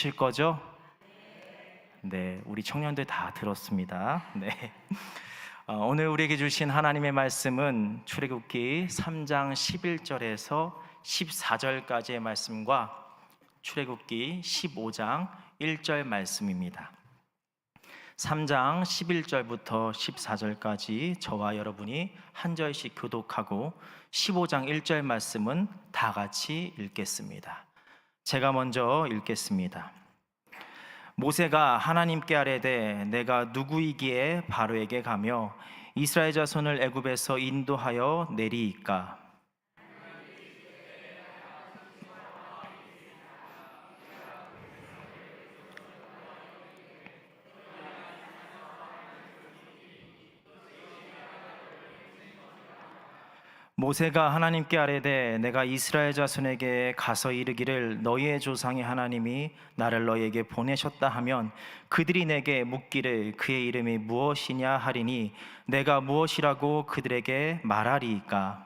주실 거죠? 네, 우리 청년들 다 들었습니다. 네. 오늘 우리에게 주신 하나님의 말씀은 출애굽기 3장 11절에서 14절까지의 말씀과 출애굽기 15장 1절 말씀입니다. 3장 11절부터 14절까지 저와 여러분이 한 절씩 교독하고 15장 1절 말씀은 다 같이 읽겠습니다. 제가 먼저 읽겠습니다. 모세가 하나님께 아뢰되 내가 누구이기에 바로에게 가며 이스라엘 자손을 애굽에서 인도하여 내리이까? 모세가 하나님께 아뢰되 내가 이스라엘 자손에게 가서 이르기를 너희의 조상의 하나님이 나를 너희에게 보내셨다 하면 그들이 내게 묻기를 그의 이름이 무엇이냐 하리니 내가 무엇이라고 그들에게 말하리이까?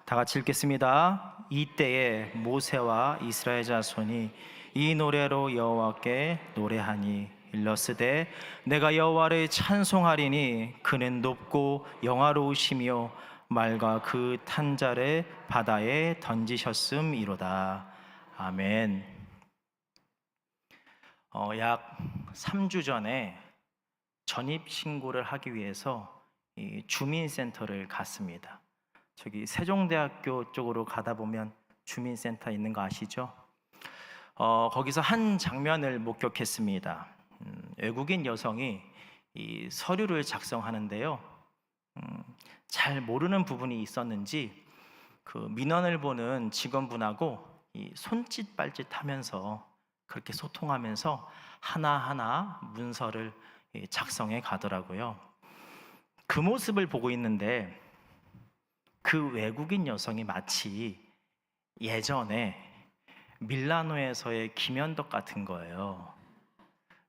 다 같이 읽겠습니다. 이때에 모세와 이스라엘 자손이 이 노래로 여호와께 노래하니 일러스되 내가 여호와를 찬송하리니 그는 높고 영화로우시며 말과 그 탄자를 바다에 던지셨음이로다. 아멘. 약 3주 전에 전입 신고를 하기 위해서 이 주민센터를 갔습니다. 저기 세종대학교 쪽으로 가다 보면 주민센터 있는 거 아시죠? 거기서 한 장면을 목격했습니다. 외국인 여성이 이 서류를 작성하는데요. 잘 모르는 부분이 있었는지 그 민원을 보는 직원분하고 이 손짓 발짓 하면서 그렇게 소통하면서 하나하나 문서를 작성해 가더라고요. 그 모습을 보고 있는데 그 외국인 여성이 마치 예전에 밀라노에서의 김현덕 같은 거예요.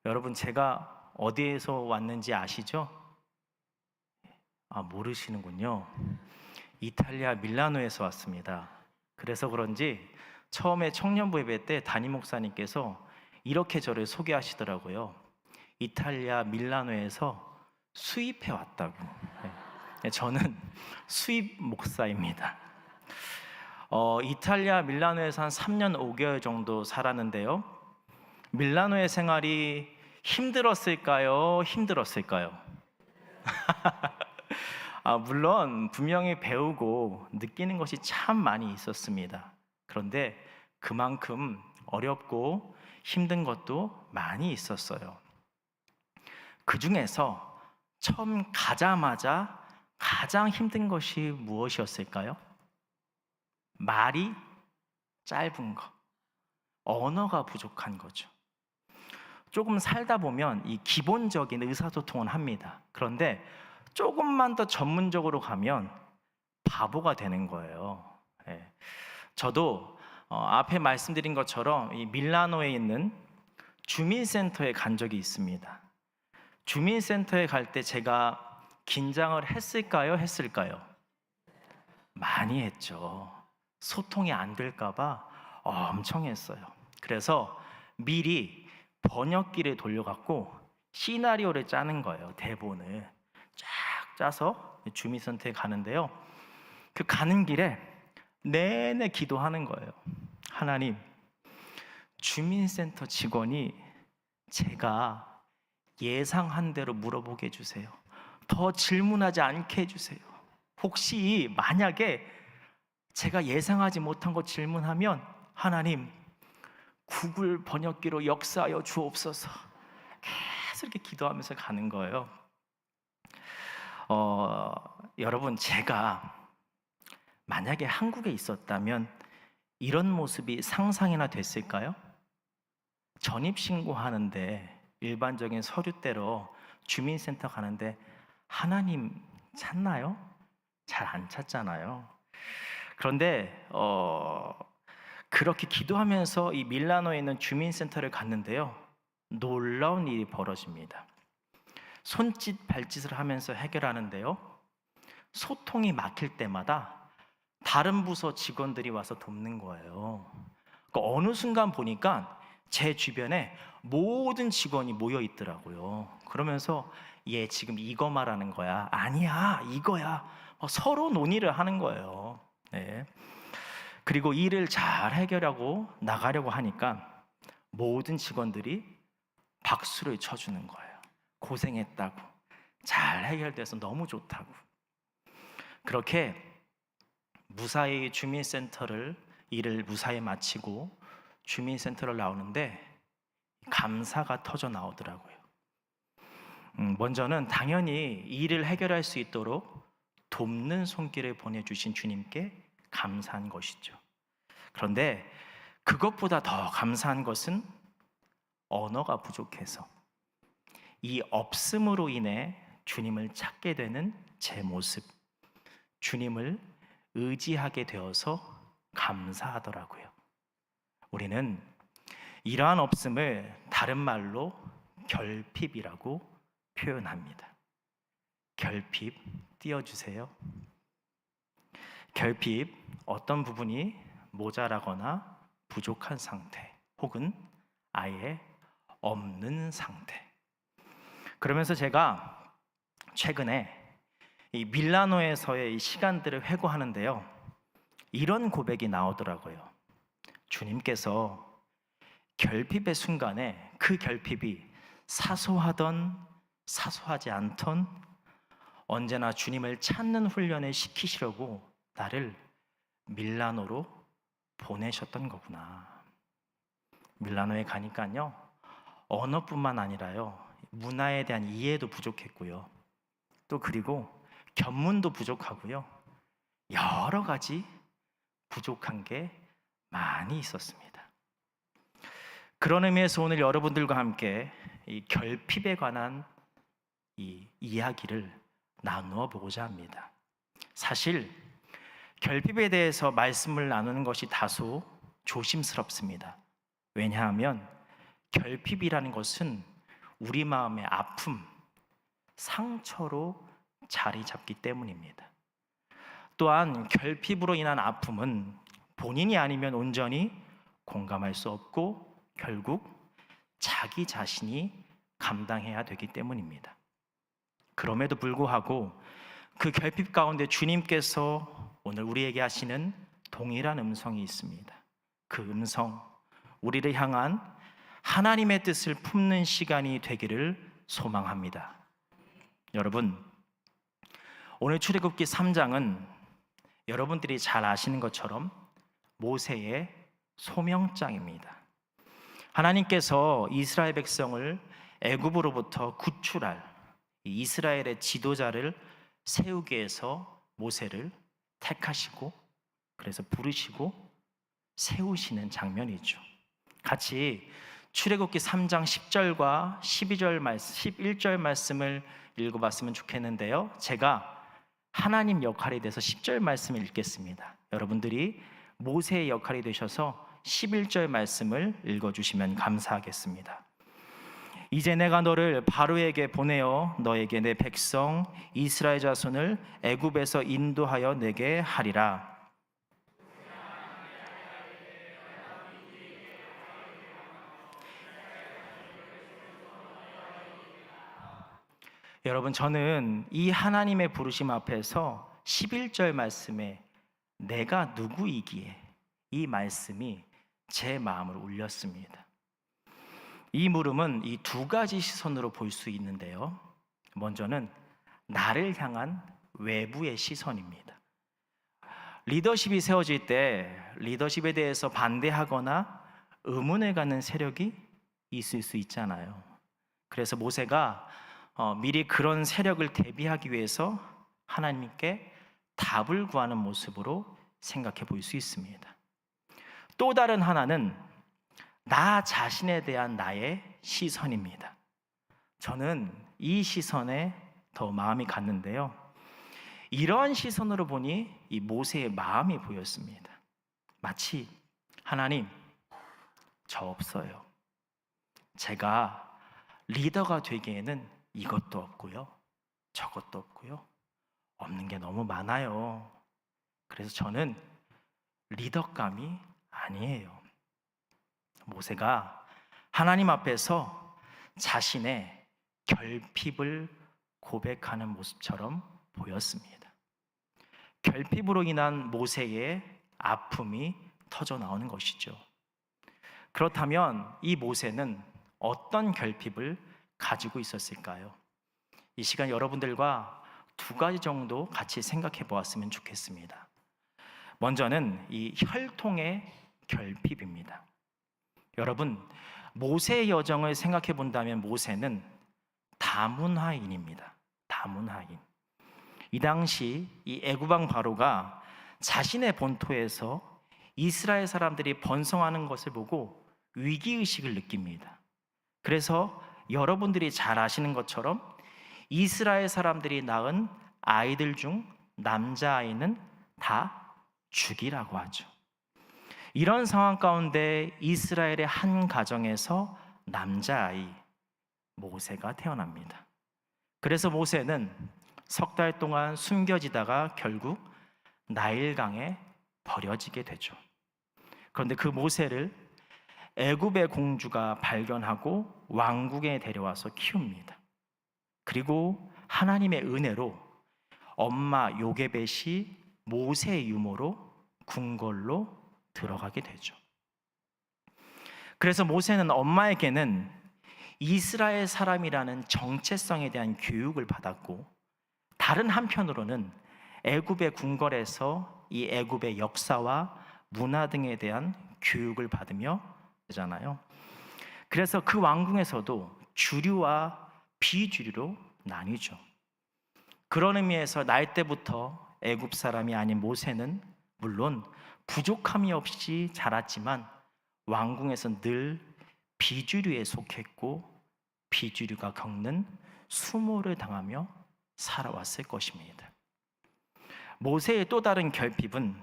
여러분, 제가 어디에서 왔는지 아시죠? 모르시는군요. 이탈리아 밀라노에서 왔습니다. 그래서 그런지 처음에 청년부 예배 때 담임 목사님께서 이렇게 저를 소개하시더라고요. 이탈리아 밀라노에서 수입해 왔다고. 저는 수입 목사입니다. 이탈리아 밀라노에서 한 3년 5개월 정도 살았는데요. 밀라노의 생활이 힘들었을까요? 힘들었을까요? 물론 분명히 배우고 느끼는 것이 참 많이 있었습니다. 그런데 그만큼 어렵고 힘든 것도 많이 있었어요. 그 중에서 처음 가자마자 가장 힘든 것이 무엇이었을까요? 말이 짧은 거, 언어가 부족한 거죠. 조금 살다 보면 이 기본적인 의사소통은 합니다. 그런데 조금만 더 전문적으로 가면 바보가 되는 거예요. 저도 앞에 말씀드린 것처럼 이 밀라노에 있는 주민센터에 간 적이 있습니다. 주민센터에 갈 때 제가 긴장을 했을까요? 많이 했죠. 소통이 안 될까 봐 엄청 했어요. 그래서 미리 번역기를 돌려갖고 시나리오를 짜는 거예요. 대본을 쫙 짜서 주민센터에 가는데요. 그 가는 길에 내내 기도하는 거예요. 하나님, 주민센터 직원이 제가 예상한 대로 물어보게 해주세요. 더 질문하지 않게 해주세요. 혹시 만약에 제가 예상하지 못한 거 질문하면 하나님 구글 번역기로 역사하여 주옵소서. 계속 이렇게 기도하면서 가는 거예요. 여러분, 제가 만약에 한국에 있었다면 이런 모습이 상상이나 됐을까요? 전입신고하는데 일반적인 서류대로 주민센터 가는데 하나님 찾나요? 잘 안 찾잖아요. 그런데 그렇게 기도하면서 이 밀라노에 있는 주민센터를 갔는데요. 놀라운 일이 벌어집니다. 손짓 발짓을 하면서 해결하는데요. 소통이 막힐 때마다 다른 부서 직원들이 와서 돕는 거예요. 그러니까 어느 순간 보니까 제 주변에 모든 직원이 모여 있더라고요. 그러면서 얘 지금 이거 말하는 거야. 아니야, 이거야. 서로 논의를 하는 거예요. 네. 그리고 일을 잘 해결하고 나가려고 하니까 모든 직원들이 박수를 쳐주는 거예요. 고생했다고. 잘 해결돼서 너무 좋다고. 그렇게 무사히 주민센터를 일을 무사히 마치고 주민센터를 나오는데 감사가 터져 나오더라고요. 먼저는 당연히 일을 해결할 수 있도록 돕는 손길을 보내주신 주님께 감사한 것이죠. 그런데 그것보다 더 감사한 것은 언어가 부족해서 이 없음으로 인해 주님을 찾게 되는 제 모습, 주님을 의지하게 되어서 감사하더라고요. 우리는 이러한 없음을 다른 말로 결핍이라고 표현합니다. 결핍 띄워주세요. 결핍, 어떤 부분이 모자라거나 부족한 상태 혹은 아예 없는 상태. 그러면서 제가 최근에 이 밀라노에서의 이 시간들을 회고하는데요, 이런 고백이 나오더라고요. 주님께서 결핍의 순간에 그 결핍이 사소하던 사소하지 않던 언제나 주님을 찾는 훈련을 시키시려고 나를 밀라노로 보내셨던 거구나. 밀라노에 가니까요, 언어뿐만 아니라요, 문화에 대한 이해도 부족했고요, 또 그리고 견문도 부족하고요, 여러 가지 부족한 게 많이 있었습니다. 그런 의미에서 오늘 여러분들과 함께 이 결핍에 관한 이 이야기를 나누어 보고자 합니다. 사실 결핍에 대해서 말씀을 나누는 것이 다소 조심스럽습니다. 왜냐하면 결핍이라는 것은 우리 마음의 아픔, 상처로 자리 잡기 때문입니다. 또한 결핍으로 인한 아픔은 본인이 아니면 온전히 공감할 수 없고 결국 자기 자신이 감당해야 되기 때문입니다. 그럼에도 불구하고 그 결핍 가운데 주님께서 오늘 우리에게 하시는 동일한 음성이 있습니다. 그 음성, 우리를 향한 하나님의 뜻을 품는 시간이 되기를 소망합니다. 여러분, 오늘 출애굽기 3장은 여러분들이 잘 아시는 것처럼 모세의 소명장입니다. 하나님께서 이스라엘 백성을 애굽으로부터 구출할 이스라엘의 지도자를 세우기 위해서 모세를 택하시고 그래서 부르시고 세우시는 장면이죠. 같이 출애굽기 3장 10절과 11절 말씀을 읽어봤으면 좋겠는데요, 제가 하나님 역할에 대해서 10절 말씀을 읽겠습니다. 여러분들이 모세의 역할이 되셔서 11절 말씀을 읽어주시면 감사하겠습니다. 이제 내가 너를 바로에게 보내어 너에게 내 백성 이스라엘 자손을 애굽에서 인도하여 내게 하리라. 여러분, 저는 이 하나님의 부르심 앞에서 11절 말씀에 내가 누구이기에 이 말씀이 제 마음을 울렸습니다. 이 물음은 이 두 가지 시선으로 볼 수 있는데요, 먼저는 나를 향한 외부의 시선입니다. 리더십이 세워질 때 리더십에 대해서 반대하거나 의문을 갖는 세력이 있을 수 있잖아요. 그래서 모세가 미리 그런 세력을 대비하기 위해서 하나님께 답을 구하는 모습으로 생각해 볼 수 있습니다. 또 다른 하나는 나 자신에 대한 나의 시선입니다. 저는 이 시선에 더 마음이 갔는데요, 이러한 시선으로 보니 이 모세의 마음이 보였습니다. 마치 하나님, 저 없어요. 제가 리더가 되기에는 이것도 없고요, 저것도 없고요. 없는 게 너무 많아요. 그래서 저는 리더감이 아니에요. 모세가 하나님 앞에서 자신의 결핍을 고백하는 모습처럼 보였습니다. 결핍으로 인한 모세의 아픔이 터져 나오는 것이죠. 그렇다면 이 모세는 어떤 결핍을 가지고 있었을까요? 이 시간 여러분들과 두 가지 정도 같이 생각해 보았으면 좋겠습니다. 먼저는 이 혈통의 결핍입니다. 여러분, 모세의 여정을 생각해 본다면 모세는 다문화인입니다. 다문화인. 이 당시 이 애굽 왕 바로가 자신의 본토에서 이스라엘 사람들이 번성하는 것을 보고 위기의식을 느낍니다. 그래서 여러분들이 잘 아시는 것처럼 이스라엘 사람들이 낳은 아이들 중 남자아이는 다 죽이라고 하죠. 이런 상황 가운데 이스라엘의 한 가정에서 남자아이 모세가 태어납니다. 그래서 모세는 석 달 동안 숨겨지다가 결국 나일강에 버려지게 되죠. 그런데 그 모세를 애굽의 공주가 발견하고 왕궁에 데려와서 키웁니다. 그리고 하나님의 은혜로 엄마 요게벳이 모세의 유모로 궁궐로 들어가게 되죠. 그래서 모세는 엄마에게는 이스라엘 사람이라는 정체성에 대한 교육을 받았고, 다른 한편으로는 애굽의 궁궐에서 이 애굽의 역사와 문화 등에 대한 교육을 받으며 되잖아요. 그래서 그 왕궁에서도 주류와 비주류로 나뉘죠. 그런 의미에서 날 때부터 애굽 사람이 아닌 모세는 물론 부족함이 없이 자랐지만 왕궁에서 늘 비주류에 속했고 비주류가 겪는 수모를 당하며 살아왔을 것입니다. 모세의 또 다른 결핍은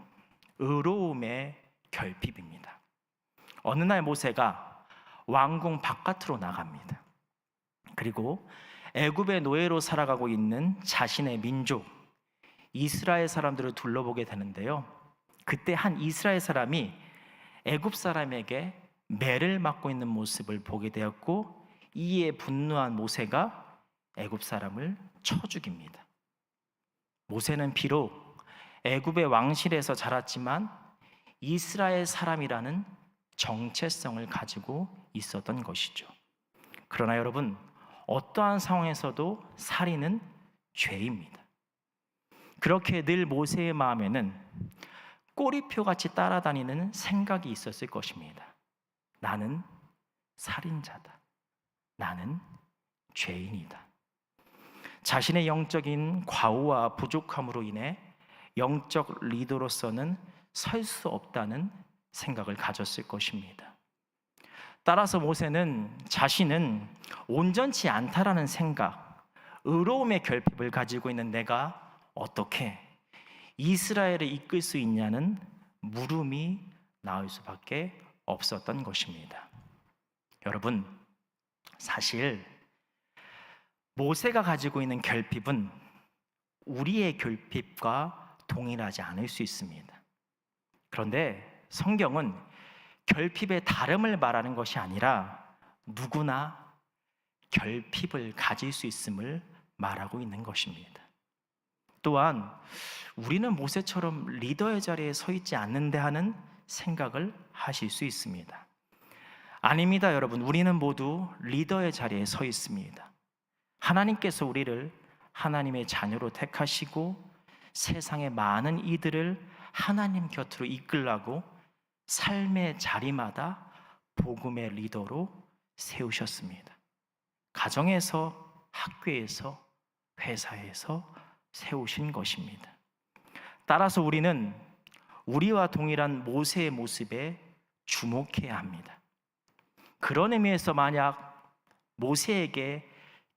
의로움의 결핍입니다. 어느 날 모세가 왕궁 바깥으로 나갑니다. 그리고 애굽의 노예로 살아가고 있는 자신의 민족 이스라엘 사람들을 둘러보게 되는데요. 그때 한 이스라엘 사람이 애굽 사람에게 매를 맞고 있는 모습을 보게 되었고, 이에 분노한 모세가 애굽 사람을 쳐 죽입니다. 모세는 비록 애굽의 왕실에서 자랐지만 이스라엘 사람이라는 정체성을 가지고 있었던 것이죠. 그러나 여러분, 어떠한 상황에서도 살인은 죄입니다. 그렇게 늘 모세의 마음에는 꼬리표같이 따라다니는 생각이 있었을 것입니다. 나는 살인자다. 나는 죄인이다. 자신의 영적인 과오와 부족함으로 인해 영적 리더로서는 설 수 없다는 생각을 가졌을 것입니다. 따라서 모세는 자신은 온전치 않다라는 생각, 의로움의 결핍을 가지고 있는 내가 어떻게 이스라엘을 이끌 수 있냐는 물음이 나올 수밖에 없었던 것입니다. 여러분, 사실 모세가 가지고 있는 결핍은 우리의 결핍과 동일하지 않을 수 있습니다. 그런데 성경은 결핍의 다름을 말하는 것이 아니라 누구나 결핍을 가질 수 있음을 말하고 있는 것입니다. 또한 우리는 모세처럼 리더의 자리에 서 있지 않는데 하는 생각을 하실 수 있습니다. 아닙니다, 여러분. 우리는 모두 리더의 자리에 서 있습니다. 하나님께서 우리를 하나님의 자녀로 택하시고 세상의 많은 이들을 하나님 곁으로 이끌라고 삶의 자리마다 복음의 리더로 세우셨습니다. 가정에서, 학교에서, 회사에서 세우신 것입니다. 따라서 우리는 우리와 동일한 모세의 모습에 주목해야 합니다. 그런 의미에서 만약 모세에게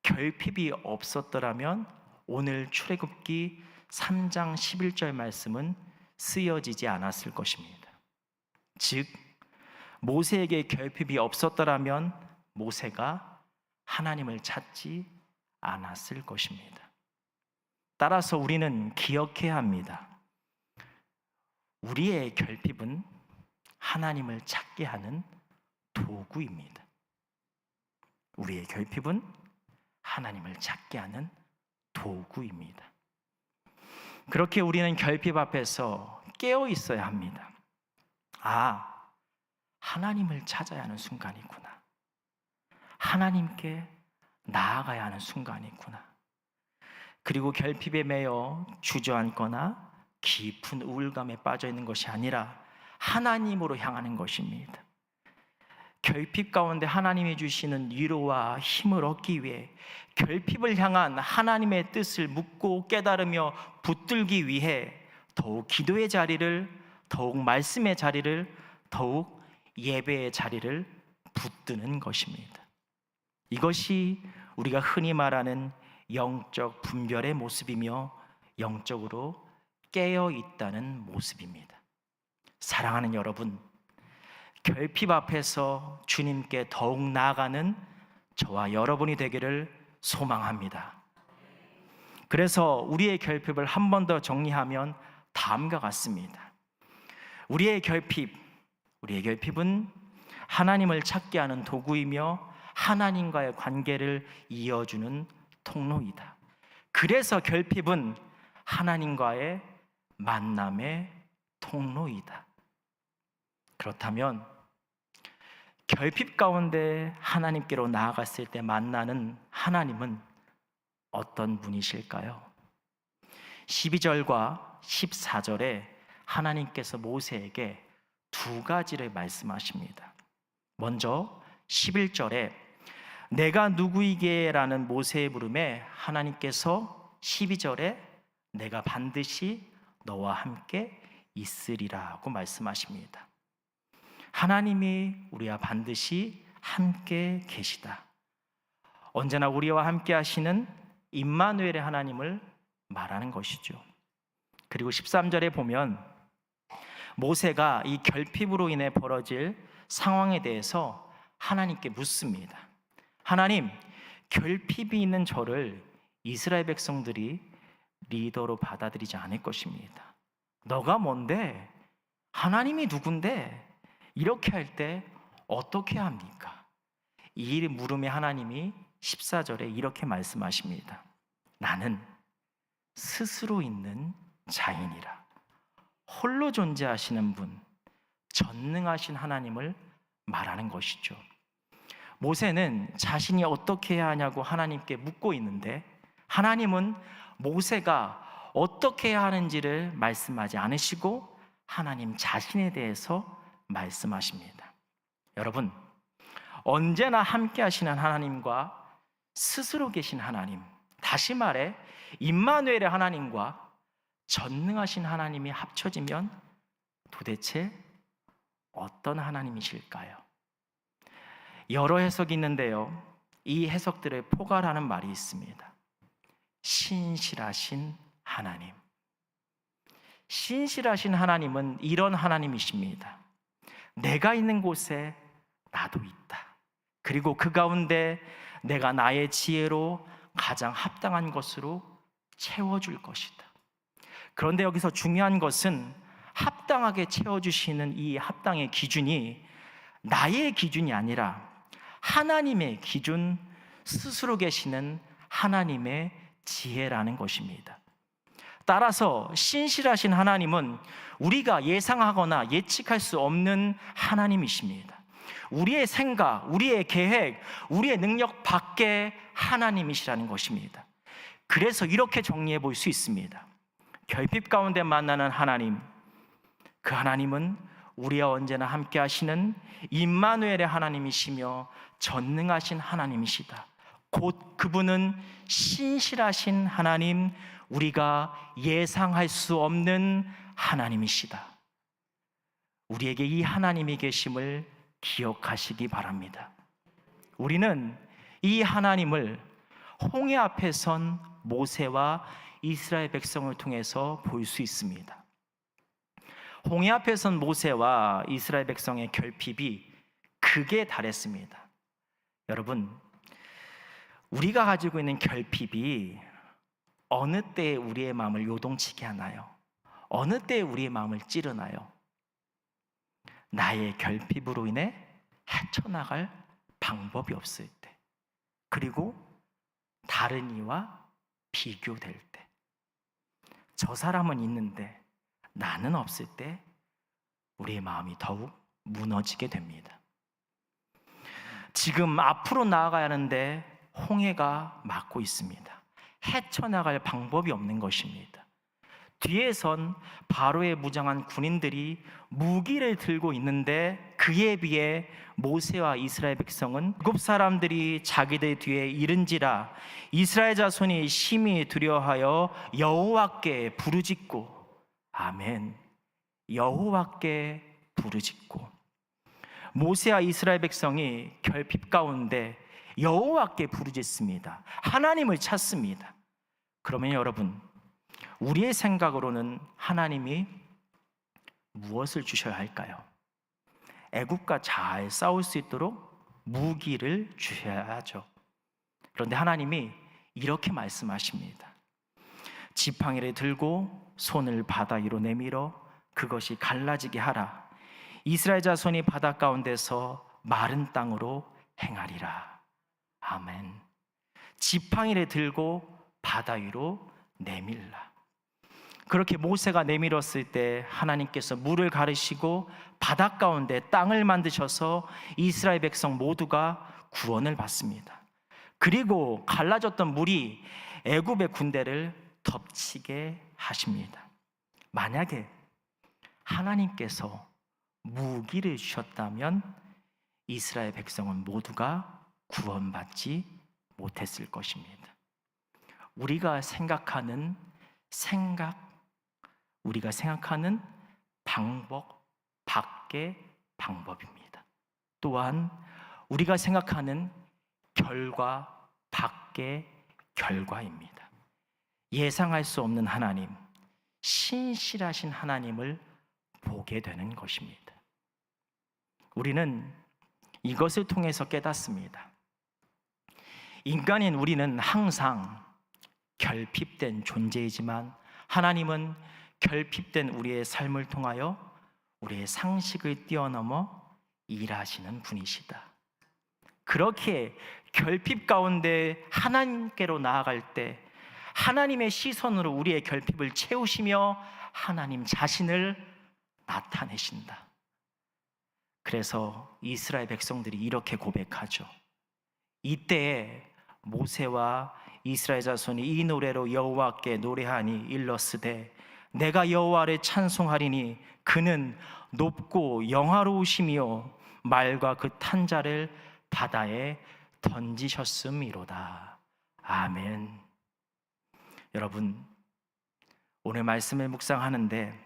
결핍이 없었더라면 오늘 출애굽기 3장 11절 말씀은 쓰여지지 않았을 것입니다. 즉, 모세에게 결핍이 없었더라면 모세가 하나님을 찾지 않았을 것입니다. 따라서 우리는 기억해야 합니다. 우리의 결핍은 하나님을 찾게 하는 도구입니다. 우리의 결핍은 하나님을 찾게 하는 도구입니다. 그렇게 우리는 결핍 앞에서 깨어 있어야 합니다. 하나님을 찾아야 하는 순간이구나. 하나님께 나아가야 하는 순간이구나. 그리고 결핍에 매여 주저앉거나 깊은 우울감에 빠져 있는 것이 아니라 하나님으로 향하는 것입니다. 결핍 가운데 하나님이 주시는 위로와 힘을 얻기 위해 결핍을 향한 하나님의 뜻을 묻고 깨달으며 붙들기 위해 더욱 기도의 자리를, 더욱 말씀의 자리를, 더욱 예배의 자리를 붙드는 것입니다. 이것이 우리가 흔히 말하는 영적 분별의 모습이며 영적으로 깨어 있다는 모습입니다. 사랑하는 여러분, 결핍 앞에서 주님께 더욱 나아가는 저와 여러분이 되기를 소망합니다. 그래서 우리의 결핍을 한 번 더 정리하면 다음과 같습니다. 우리의 결핍은 하나님을 찾게 하는 도구이며 하나님과의 관계를 이어주는 통로이다. 그래서 결핍은 하나님과의 만남의 통로이다. 그렇다면 결핍 가운데 하나님께로 나아갔을 때 만나는 하나님은 어떤 분이실까요? 12절과 14절에 하나님께서 모세에게 두 가지를 말씀하십니다. 먼저 11절에 내가 누구이게? 라는 모세의 물음에 하나님께서 12절에 내가 반드시 너와 함께 있으리라고 말씀하십니다. 하나님이 우리와 반드시 함께 계시다. 언제나 우리와 함께 하시는 임마누엘의 하나님을 말하는 것이죠. 그리고 13절에 보면 모세가 이 결핍으로 인해 벌어질 상황에 대해서 하나님께 묻습니다. 하나님, 결핍이 있는 저를 이스라엘 백성들이 리더로 받아들이지 않을 것입니다. 너가 뭔데? 하나님이 누군데? 이렇게 할 때 어떻게 합니까? 이 물음에 하나님이 14절에 이렇게 말씀하십니다. 나는 스스로 있는 자인이라. 홀로 존재하시는 분, 전능하신 하나님을 말하는 것이죠. 모세는 자신이 어떻게 해야 하냐고 하나님께 묻고 있는데 하나님은 모세가 어떻게 해야 하는지를 말씀하지 않으시고 하나님 자신에 대해서 말씀하십니다. 여러분, 언제나 함께 하시는 하나님과 스스로 계신 하나님, 다시 말해 임마누엘의 하나님과 전능하신 하나님이 합쳐지면 도대체 어떤 하나님이실까요? 여러 해석이 있는데요, 이 해석들을 포괄하는 말이 있습니다. 신실하신 하나님. 신실하신 하나님은 이런 하나님이십니다. 내가 있는 곳에 나도 있다. 그리고 그 가운데 내가 나의 지혜로 가장 합당한 것으로 채워줄 것이다. 그런데 여기서 중요한 것은 합당하게 채워주시는 이 합당의 기준이 나의 기준이 아니라 하나님의 기준, 스스로 계시는 하나님의 지혜라는 것입니다. 따라서 신실하신 하나님은 우리가 예상하거나 예측할 수 없는 하나님이십니다. 우리의 생각, 우리의 계획, 우리의 능력 밖의 하나님이시라는 것입니다. 그래서 이렇게 정리해 볼 수 있습니다. 결핍 가운데 만나는 하나님, 그 하나님은 우리와 언제나 함께 하시는 임마누엘의 하나님이시며 전능하신 하나님이시다. 곧 그분은 신실하신 하나님, 우리가 예상할 수 없는 하나님이시다. 우리에게 이 하나님이 계심을 기억하시기 바랍니다. 우리는 이 하나님을 홍해 앞에 선 모세와 이스라엘 백성을 통해서 볼 수 있습니다. 홍해 앞에 선 모세와 이스라엘 백성의 결핍이 극에 달했습니다. 여러분, 우리가 가지고 있는 결핍이 어느 때에 우리의 마음을 요동치게 하나요? 어느 때에 우리의 마음을 찌르나요? 나의 결핍으로 인해 헤쳐나갈 방법이 없을 때, 그리고 다른 이와 비교될 때, 저 사람은 있는데 나는 없을 때 우리의 마음이 더욱 무너지게 됩니다. 지금 앞으로 나아가야 하는데 홍해가 막고 있습니다. 헤쳐나갈 방법이 없는 것입니다. 뒤에선 바로의 무장한 군인들이 무기를 들고 있는데 그에 비해 모세와 이스라엘 백성은 일곱 사람들이 자기들 뒤에 이른지라 이스라엘 자손이 심히 두려워하여 여호와께 부르짖고, 아멘, 여호와께 부르짖고. 모세와 이스라엘 백성이 결핍 가운데 여호와께 부르짖습니다. 하나님을 찾습니다. 그러면 여러분, 우리의 생각으로는 하나님이 무엇을 주셔야 할까요? 애국과 잘 싸울 수 있도록 무기를 주셔야 하죠. 그런데 하나님이 이렇게 말씀하십니다. 지팡이를 들고 손을 바다 위로 내밀어 그것이 갈라지게 하라. 이스라엘 자손이 바다 가운데서 마른 땅으로 행하리라. 아멘. 지팡이를 들고 바다 위로 내밀라. 그렇게 모세가 내밀었을 때 하나님께서 물을 가르시고 바다 가운데 땅을 만드셔서 이스라엘 백성 모두가 구원을 받습니다. 그리고 갈라졌던 물이 애굽의 군대를 덮치게 하십니다. 만약에 하나님께서 무기를 주셨다면 이스라엘 백성은 모두가 구원받지 못했을 것입니다. 우리가 생각하는 방법 밖의 방법입니다. 또한 우리가 생각하는 결과 밖의 결과입니다. 예상할 수 없는 하나님, 신실하신 하나님을 보게 되는 것입니다. 우리는 이것을 통해서 깨닫습니다. 인간인 우리는 항상 결핍된 존재이지만 하나님은 결핍된 우리의 삶을 통하여 우리의 상식을 뛰어넘어 일하시는 분이시다. 그렇게 결핍 가운데 하나님께로 나아갈 때 하나님의 시선으로 우리의 결핍을 채우시며 하나님 자신을 나타내신다. 그래서 이스라엘 백성들이 이렇게 고백하죠. 이때에 모세와 이스라엘 자손이 이 노래로 여호와께 노래하니 일러스되 내가 여호와를 찬송하리니 그는 높고 영화로우시며 말과 그 탄자를 바다에 던지셨음이로다. 아멘. 여러분, 오늘 말씀을 묵상하는데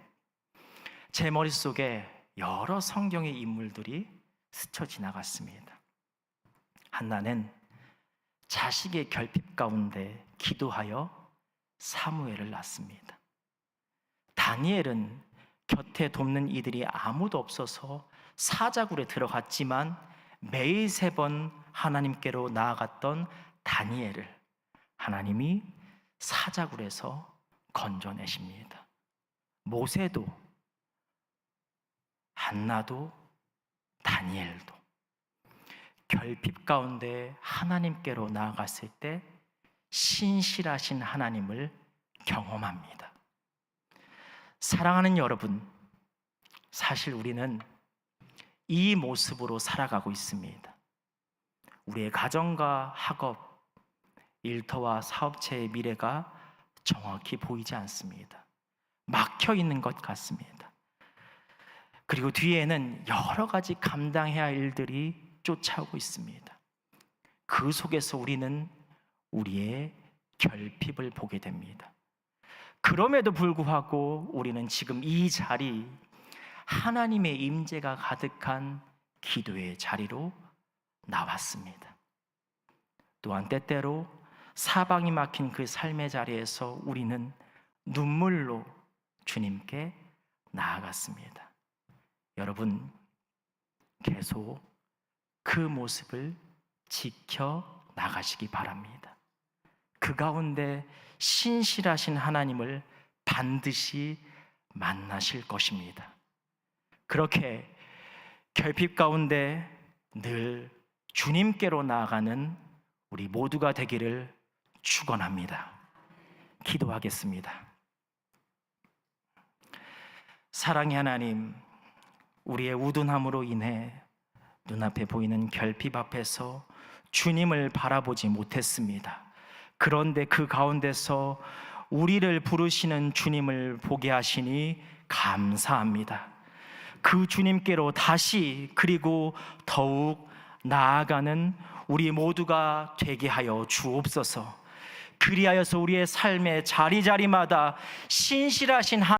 제 머릿속에 여러 성경의 인물들이 스쳐 지나갔습니다. 한나는 자식의 결핍 가운데 기도하여 사무엘을 낳습니다. 다니엘은 곁에 돕는 이들이 아무도 없어서 사자굴에 들어갔지만 매일 3번 하나님께로 나아갔던 다니엘을 하나님이 사자굴에서 건져내십니다. 모세도, 한나도, 다니엘도 결핍 가운데 하나님께로 나아갔을 때 신실하신 하나님을 경험합니다. 사랑하는 여러분, 사실 우리는 이 모습으로 살아가고 있습니다. 우리의 가정과 학업, 일터와 사업체의 미래가 정확히 보이지 않습니다. 막혀 있는 것 같습니다. 그리고 뒤에는 여러 가지 감당해야 할 일들이 쫓아오고 있습니다. 그 속에서 우리는 우리의 결핍을 보게 됩니다. 그럼에도 불구하고 우리는 지금 이 자리, 하나님의 임재가 가득한 기도의 자리로 나왔습니다. 또한 때때로 사방이 막힌 그 삶의 자리에서 우리는 눈물로 주님께 나아갔습니다. 여러분, 계속 그 모습을 지켜 나가시기 바랍니다. 그 가운데 신실하신 하나님을 반드시 만나실 것입니다. 그렇게 결핍 가운데 늘 주님께로 나아가는 우리 모두가 되기를 축원합니다. 기도하겠습니다. 사랑의 하나님, 우리의 우둔함으로 인해 눈앞에 보이는 결핍 앞에서 주님을 바라보지 못했습니다. 그런데 그 가운데서 우리를 부르시는 주님을 보게 하시니 감사합니다. 그 주님께로 다시 그리고 더욱 나아가는 우리 모두가 되게 하여 주옵소서. 그리하여서 우리의 삶의 자리자리마다 신실하신